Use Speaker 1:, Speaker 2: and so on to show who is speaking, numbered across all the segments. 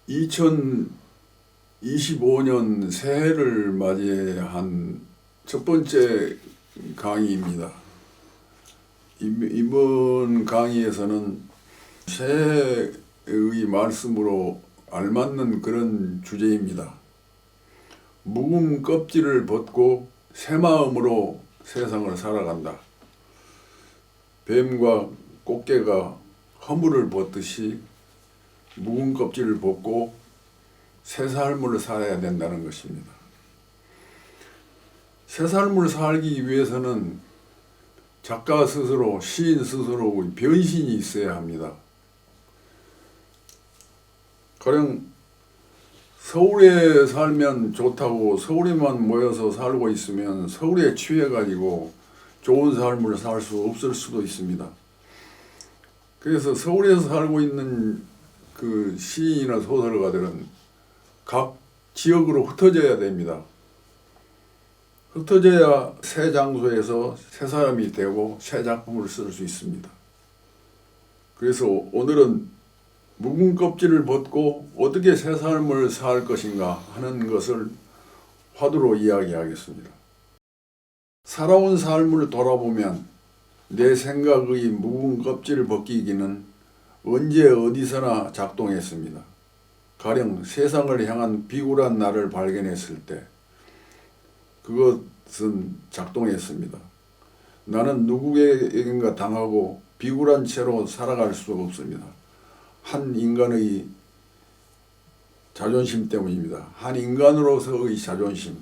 Speaker 1: 2025년 새해를 맞이한 첫 번째 강의입니다. 이번 강의에서는 새해의 말씀으로 알맞는 그런 주제입니다. 묵은 껍질을 벗고 새 마음으로 세상을 살아간다. 뱀과 꽃게가 허물을 벗듯이 묵은 껍질을 벗고 새 삶을 살아야 된다는 것입니다. 새 삶을 살기 위해서는 작가 스스로, 시인 스스로 변신이 있어야 합니다. 가령 서울에 살면 좋다고 서울에만 모여서 살고 있으면 서울에 취해가지고 좋은 삶을 살 수 없을 수도 있습니다. 그래서 서울에서 살고 있는 그 시인이나 소설가들은 각 지역으로 흩어져야 됩니다. 흩어져야 새 장소에서 새 사람이 되고 새 작품을 쓸 수 있습니다. 그래서 오늘은 묵은 껍질을 벗고 어떻게 새 삶을 살 것인가 하는 것을 화두로 이야기하겠습니다. 살아온 삶을 돌아보면 내 생각의 묵은 껍질을 벗기기는 언제 어디서나 작동했습니다. 가령 세상을 향한 비굴한 나를 발견했을 때 그것은 작동했습니다. 나는 누구에겐가 당하고 비굴한 채로 살아갈 수 없습니다. 한 인간의 자존심 때문입니다. 한 인간으로서의 자존심.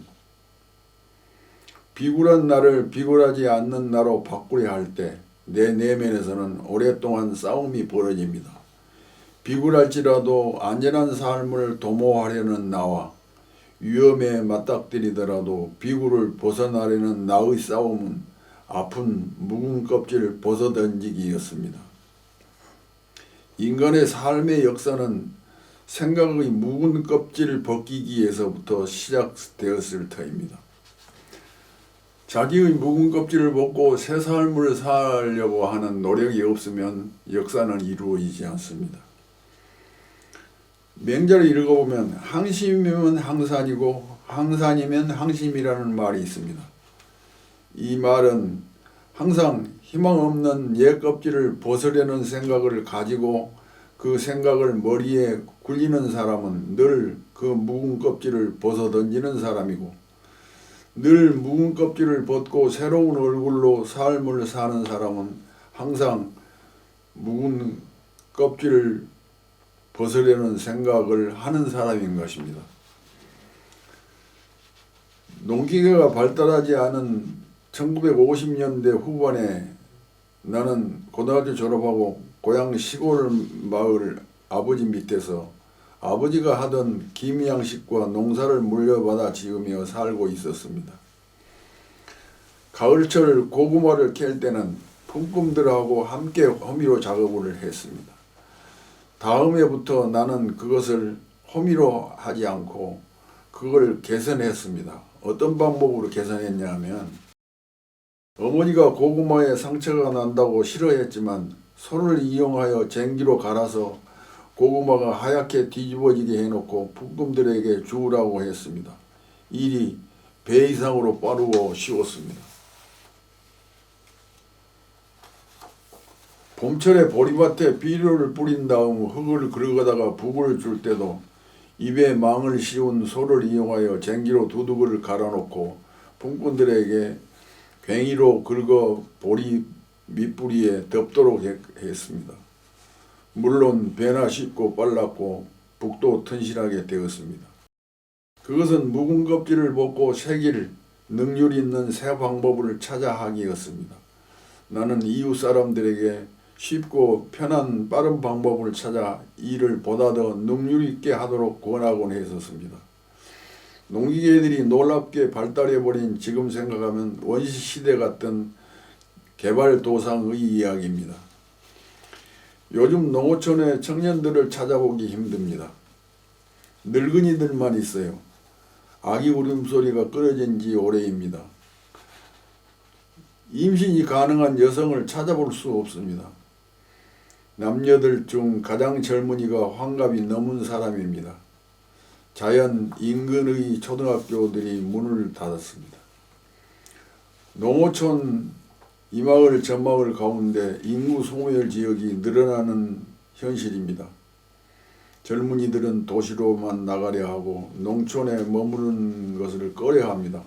Speaker 1: 비굴한 나를 비굴하지 않는 나로 바꾸려 할 때 내 내면에서는 오랫동안 싸움이 벌어집니다. 비굴할지라도 안전한 삶을 도모하려는 나와 위험에 맞닥뜨리더라도 비굴을 벗어나려는 나의 싸움은 아픈 묵은 껍질을 벗어던지기였습니다. 인간의 삶의 역사는 생각의 묵은 껍질을 벗기기에서부터 시작되었을 터입니다. 자기의 묵은 껍질을 벗고 새 삶을 살려고 하는 노력이 없으면 역사는 이루어지지 않습니다. 명절을 읽어보면 항심이면 항산이고 항산이면 항심이라는 말이 있습니다. 이 말은 항상 희망 없는 옛 껍질을 벗으려는 생각을 가지고 그 생각을 머리에 굴리는 사람은 늘 그 묵은 껍질을 벗어던지는 사람이고 늘 묵은 껍질을 벗고 새로운 얼굴로 삶을 사는 사람은 항상 묵은 껍질을 벗으려는 생각을 하는 사람인 것입니다. 농기계가 발달하지 않은 1950년대 후반에 나는 고등학교 졸업하고 고향 시골 마을 아버지 밑에서 아버지가 하던 김양식과 농사를 물려받아 지으며 살고 있었습니다. 가을철 고구마를 캘 때는 품꾼들하고 함께 호미로 작업을 했습니다. 다음 해부터 나는 그것을 호미로 하지 않고 그걸 개선했습니다. 어떤 방법으로 개선했냐 하면 어머니가 고구마에 상처가 난다고 싫어했지만 소를 이용하여 쟁기로 갈아서 고구마가 하얗게 뒤집어지게 해놓고 품꾼들에게 주우라고 했습니다. 일이 배 이상으로 빠르고 쉬웠습니다. 봄철에 보리밭에 비료를 뿌린 다음 흙을 긁어다가 북을 줄 때도 입에 망을 씌운 소를 이용하여 쟁기로 두둑을 갈아놓고 품꾼들에게 괭이로 긁어 보리 밑뿌리에 덮도록 했습니다. 물론 배나 쉽고 빨랐고 북도 튼실하게 되었습니다. 그것은 묵은 껍질을 벗고 새길 능률 있는 새 방법을 찾아 하기였습니다. 나는 이웃 사람들에게 쉽고 편한 빠른 방법을 찾아 일을 보다 더 능률 있게 하도록 권하곤 했었습니다. 농기계들이 놀랍게 발달해버린 지금 생각하면 원시시대 같은 개발도상의 이야기입니다. 요즘 농어촌의 청년들을 찾아보기 힘듭니다. 늙은이들만 있어요. 아기 울음소리가 끊어진 지 오래입니다. 임신이 가능한 여성을 찾아볼 수 없습니다. 남녀들 중 가장 젊은이가 환갑이 넘은 사람입니다. 자연 인근의 초등학교들이 문을 닫았습니다. 농어촌 이마을 저마을 가운데 인구 소멸 지역이 늘어나는 현실입니다. 젊은이들은 도시로만 나가려 하고 농촌에 머무르는 것을 꺼려합니다.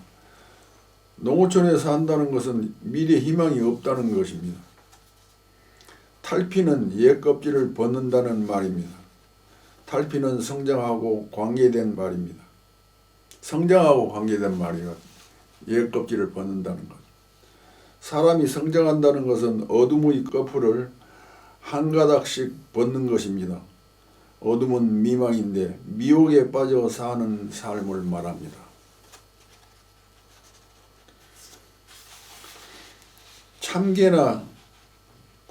Speaker 1: 농어촌에 산다는 것은 미래 희망이 없다는 것입니다. 탈피는 옛 껍질을 벗는다는 말입니다. 탈피는 성장하고 관계된 말입니다. 성장하고 관계된 말이요. 옛 껍질을 벗는다는 것. 사람이 성장한다는 것은 어둠의 꺼풀을 한 가닥씩 벗는 것입니다. 어둠은 미망인데 미혹에 빠져 사는 삶을 말합니다. 참개나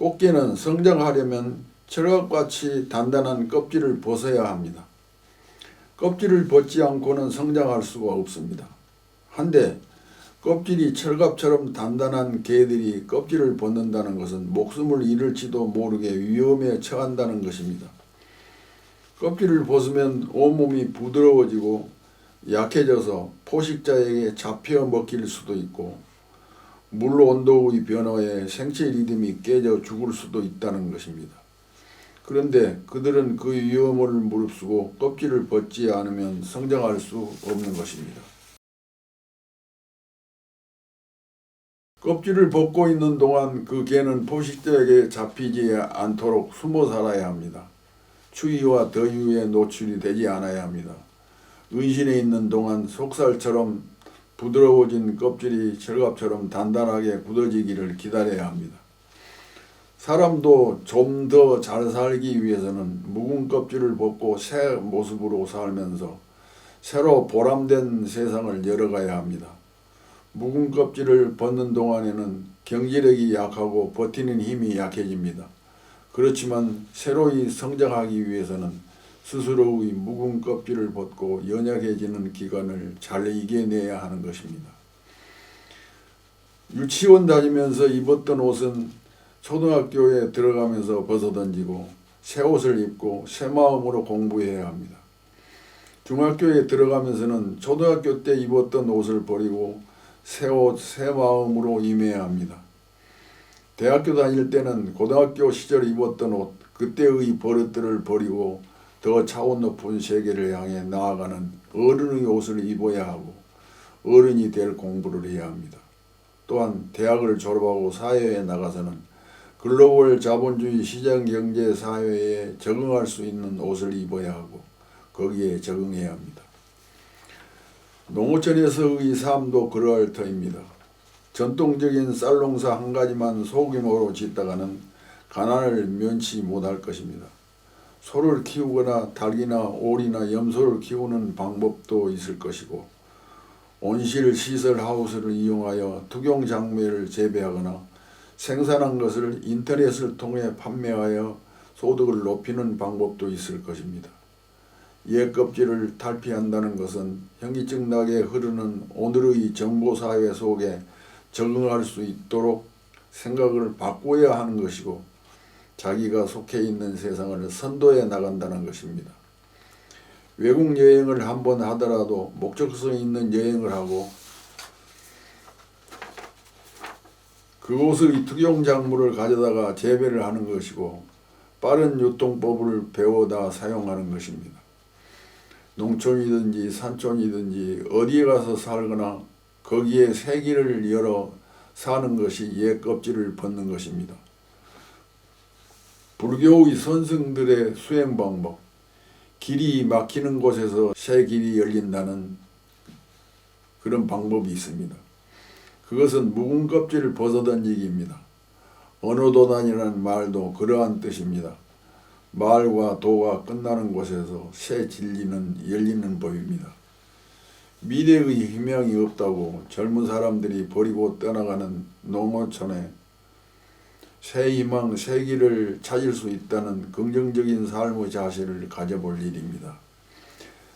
Speaker 1: 꽃게는 성장하려면 철갑같이 단단한 껍질을 벗어야 합니다. 껍질을 벗지 않고는 성장할 수가 없습니다. 한데 껍질이 철갑처럼 단단한 개들이 껍질을 벗는다는 것은 목숨을 잃을지도 모르게 위험에 처한다는 것입니다. 껍질을 벗으면 온몸이 부드러워지고 약해져서 포식자에게 잡혀 먹힐 수도 있고 물 온도의 변화에 생체 리듬이 깨져 죽을 수도 있다는 것입니다. 그런데 그들은 그 위험을 무릅쓰고 껍질을 벗지 않으면 성장할 수 없는 것입니다. 껍질을 벗고 있는 동안 그 개는 포식자에게 잡히지 않도록 숨어 살아야 합니다. 추위와 더위에 노출이 되지 않아야 합니다. 은신에 있는 동안 속살처럼 부드러워진 껍질이 철갑처럼 단단하게 굳어지기를 기다려야 합니다. 사람도 좀 더 잘 살기 위해서는 묵은 껍질을 벗고 새 모습으로 살면서 새로 보람된 세상을 열어가야 합니다. 묵은 껍질을 벗는 동안에는 경제력이 약하고 버티는 힘이 약해집니다. 그렇지만 새로이 성장하기 위해서는 스스로의 묵은 껍질을 벗고 연약해지는 기간을 잘 이겨내야 하는 것입니다. 유치원 다니면서 입었던 옷은 초등학교에 들어가면서 벗어던지고 새 옷을 입고 새 마음으로 공부해야 합니다. 중학교에 들어가면서는 초등학교 때 입었던 옷을 버리고 새 옷, 새 마음으로 임해야 합니다. 대학교 다닐 때는 고등학교 시절 입었던 옷, 그때의 버릇들을 버리고 더 차원 높은 세계를 향해 나아가는 어른의 옷을 입어야 하고 어른이 될 공부를 해야 합니다. 또한 대학을 졸업하고 사회에 나가서는 글로벌 자본주의 시장경제 사회에 적응할 수 있는 옷을 입어야 하고 거기에 적응해야 합니다. 농어촌에서의 삶도 그러할 터입니다. 전통적인 쌀농사 한 가지만 소규모로 짓다가는 가난을 면치 못할 것입니다. 소를 키우거나 닭이나 오리나 염소를 키우는 방법도 있을 것이고 온실 시설 하우스를 이용하여 투경작물을 재배하거나 생산한 것을 인터넷을 통해 판매하여 소득을 높이는 방법도 있을 것입니다. 옛 껍질을 탈피한다는 것은 현기증나게 흐르는 오늘의 정보사회 속에 적응할 수 있도록 생각을 바꿔야 하는 것이고 자기가 속해 있는 세상을 선도해 나간다는 것입니다. 외국 여행을 한번 하더라도 목적성 있는 여행을 하고 그곳의 특용작물을 가져다가 재배를 하는 것이고 빠른 유통법을 배워다 사용하는 것입니다. 농촌이든지 산촌이든지 어디에 가서 살거나 거기에 새 길을 열어 사는 것이 옛 껍질을 벗는 것입니다. 불교의 선생들의 수행 방법, 길이 막히는 곳에서 새 길이 열린다는 그런 방법이 있습니다. 그것은 묵은 껍질을 벗어던지기입니다. 언어도단이라는 말도 그러한 뜻입니다. 말과 도가 끝나는 곳에서 새 진리는 열리는 법입니다. 미래의 희망이 없다고 젊은 사람들이 버리고 떠나가는 농어촌에 새 희망, 새 길을 찾을 수 있다는 긍정적인 삶의 자세를 가져볼 일입니다.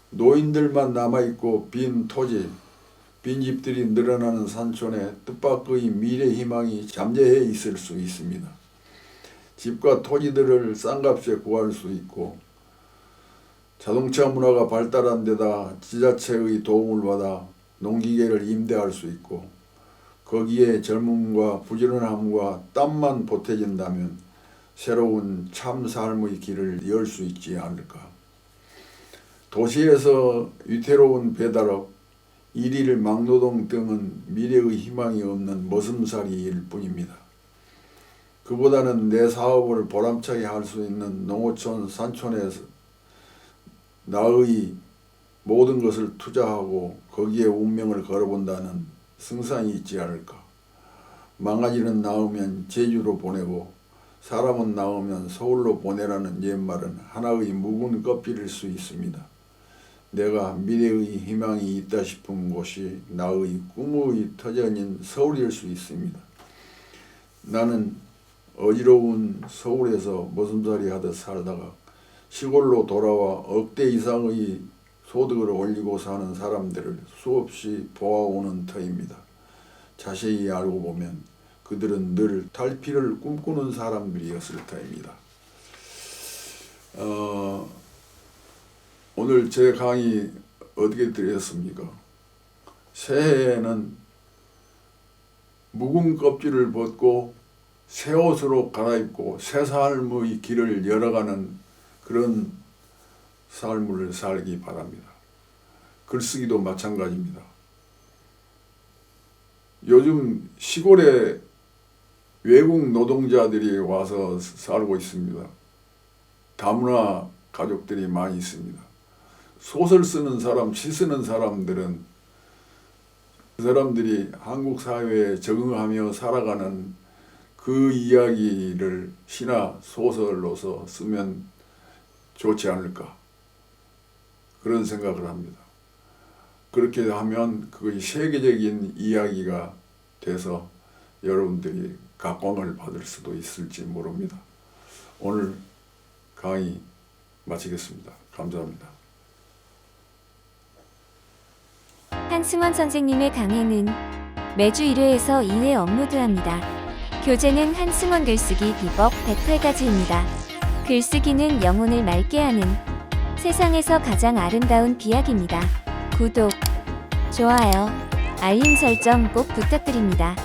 Speaker 1: 노인들만 남아있고 빈 토지, 빈집들이 늘어나는 산촌에 뜻밖의 미래 희망이 잠재해 있을 수 있습니다. 집과 토지들을 싼 값에 구할 수 있고 자동차 문화가 발달한 데다 지자체의 도움을 받아 농기계를 임대할 수 있고 거기에 젊음과 부지런함과 땀만 보태진다면 새로운 참 삶의 길을 열 수 있지 않을까. 도시에서 위태로운 배달업, 일일 막노동 등은 미래의 희망이 없는 머슴살이일 뿐입니다. 그보다는 내 사업을 보람차게 할 수 있는 농어촌, 산촌에서 나의 모든 것을 투자하고 거기에 운명을 걸어본다는 승산이 있지 않을까. 망아지는 낳으면 제주로 보내고 사람은 낳으면 서울로 보내라는 옛말은 하나의 묵은 껍질일 수 있습니다. 내가 미래의 희망이 있다 싶은 곳이 나의 꿈의 터전인 서울일 수 있습니다. 나는 어지러운 서울에서 머슴살이 하듯 살다가 시골로 돌아와 억대 이상의 소득을 올리고 사는 사람들을 수없이 보아오는 터입니다. 자세히 알고 보면 그들은 늘 탈피를 꿈꾸는 사람들이었을 터입니다. 오늘 제 강의 어떻게 들으셨습니까? 새해에는 묵은 껍질을 벗고 새 옷으로 갈아입고 새 삶의 길을 열어가는 그런 삶을 살기 바랍니다. 글쓰기도 마찬가지입니다. 요즘 시골에 외국 노동자들이 와서 살고 있습니다. 다문화 가족들이 많이 있습니다. 소설 쓰는 사람, 시 쓰는 사람들은 그 사람들이 한국 사회에 적응하며 살아가는 그 이야기를 시나 소설로서 쓰면 좋지 않을까 그런 생각을 합니다. 그렇게 하면 그것이 세계적인 이야기가 돼서 여러분들이 각광을 받을 수도 있을지 모릅니다. 오늘 강의 마치겠습니다. 감사합니다.
Speaker 2: 한승원 선생님의 강의는 매주 1회에서 2회 업로드합니다. 교재는 한승원 글쓰기 비법 108가지입니다. 글쓰기는 영혼을 맑게 하는 세상에서 가장 아름다운 비약입니다. 구독, 좋아요, 알림 설정 꼭 부탁드립니다.